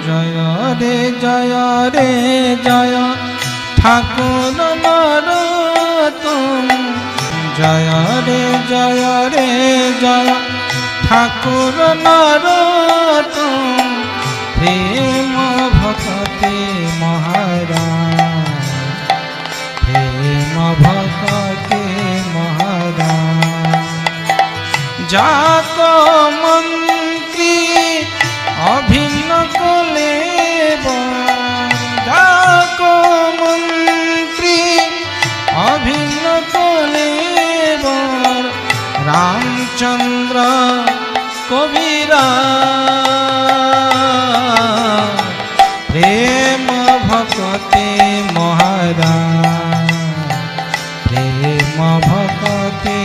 জয় রে জয় ঠাকুর নরোত্তম। জয় রে জয় ঠাকুর নরোত্তম। প্রেম ভক্তি মহারাজ, প্রেম ভক্তি মহারাজ। যাক মন্ত্রী অভিন্ন কলেব, যাক মন্ত্রী অভিন্ন কলেব। রামচন্দ্র কবিরা প্রেম ভক্তি মহারাজ, প্রেম ভক্তি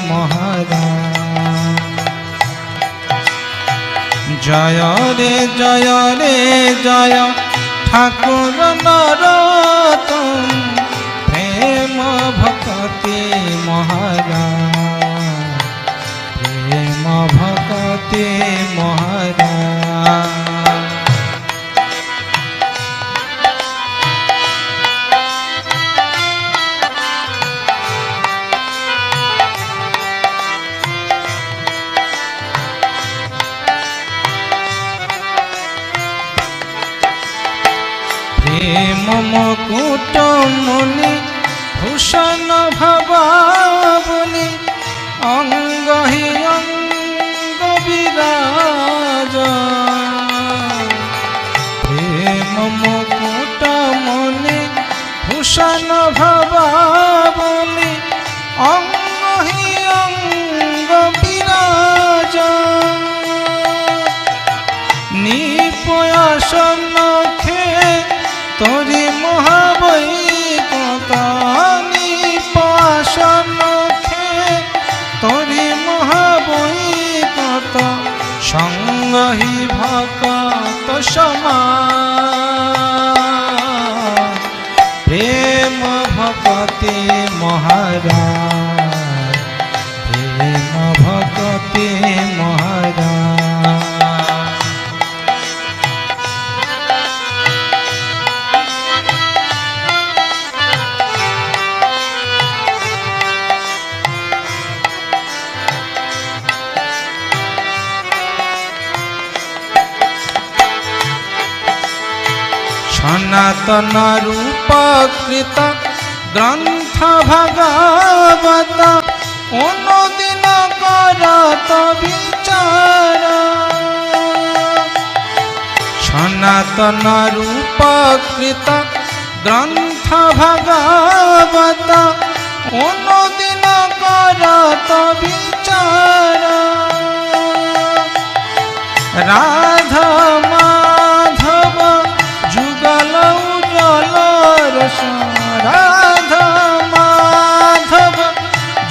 মহারাজ। জয় রে জয় ঠাকুর নরোত্তম। প্রেম ভক্তি মহারাজ, প্রেম ভক্তি মহারাজ। প্রেম মুকুট মুনি ভূষণ ভবাবলি। অঙ্গ হি অঙ্গ বিরাজ। প্রেম মুকুট মুনি ভূষণ ভবাবলি। অঙ্গ হি অঙ্গ বিরাজ। নিপয়াসন তোরি মহাবৈকুণ্ঠ। নিপয়াসন তোরি মহাবৈকুণ্ঠ। সঙ্গ হি ভক্ত সমান। প্রেম ভক্তি মহারাজ, প্রেম ভক্তি মহারাজ। সনাতন রূপকৃত গ্রন্থ ভাগবত। অনুদিন করত বিচার। সনাতন রূপকৃত গ্রন্থ ভাগবত। অনুদিন করত বিচার। রাধা মাধব যুগল উজ্জ্বল রস। রাধা মাধব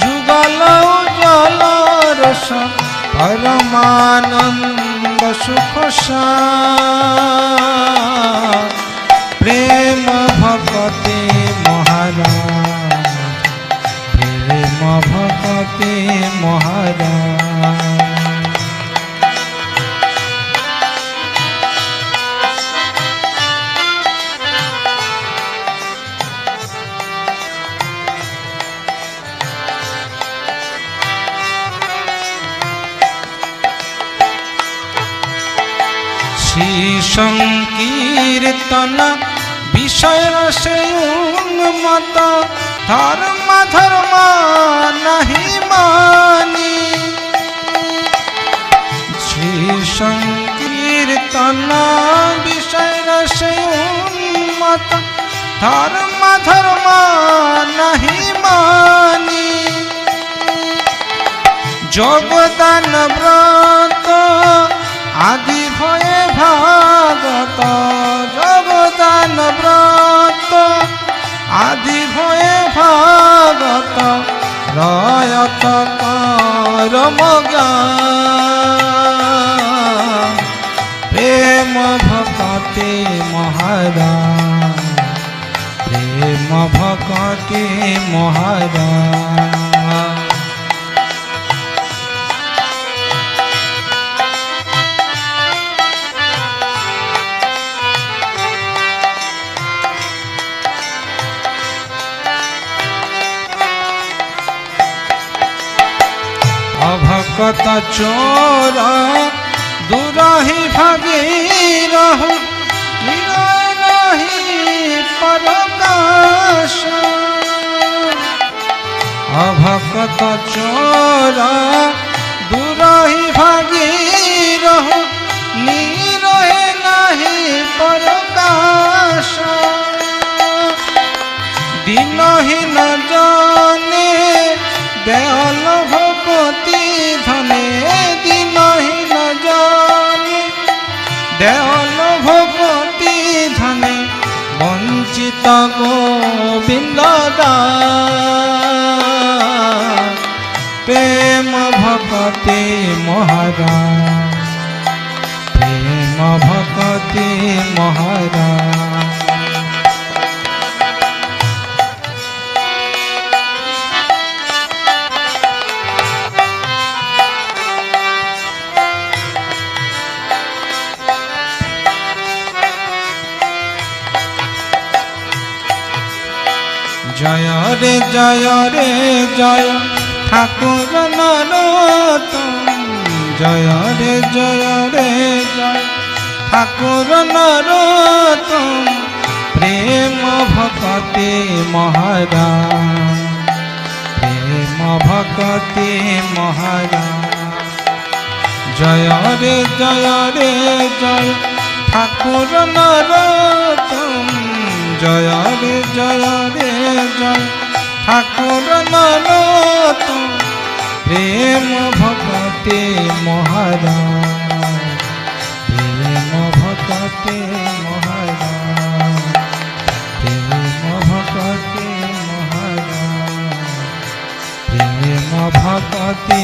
যুগল উজ্জ্বল রস। পরমানন্দ সুখ সার। প্রেম ভক্তি মহারাজ, প্রেম ভক্তি মহারাজ। শ্রী সংকীর্তন বিষয় রসে উন্মত। ধর্ম ধর্ম নাহি মানি। শ্রী সংকীর্তন বিষয় রসে উন্মত। ধর্ম ধর্ম নাহি মানি। যোগদান ব্রত আদি ভয়ে ভাগত। যোগদান ব্রত আদি ভয়ে ভাগত। রয়ত করম জ্ঞান। প্রেম ভক্তি মহারাজ, প্রেম ভক্তি মহারাজ। भकत चोर दूरहि भागी रहु नहीं परकाश अभकत चोर दूरहि भागी रहु नीरहे नहीं परकाश दिनहीन जाने दयाल भगवती धने दिनहीन जाने दयाल भगवती धने वंचित गोविंद दास प्रेम भक्ति महाराज प्रेम भक्ति महाराज जय रे जय ठाकुर नरोत्तम जय रे जय ठाकुर नरोत्तम प्रेम भक्ति महाराज प्रेम भक्ति महाराज जय रे जय ठाकुर नरोत्तम जय रे जय ठाकुर नरोत्तम प्रेम भक्ति महाराज प्रेम भक्ति महाराज प्रेम भक्ति महाराज प्रेम भक्ति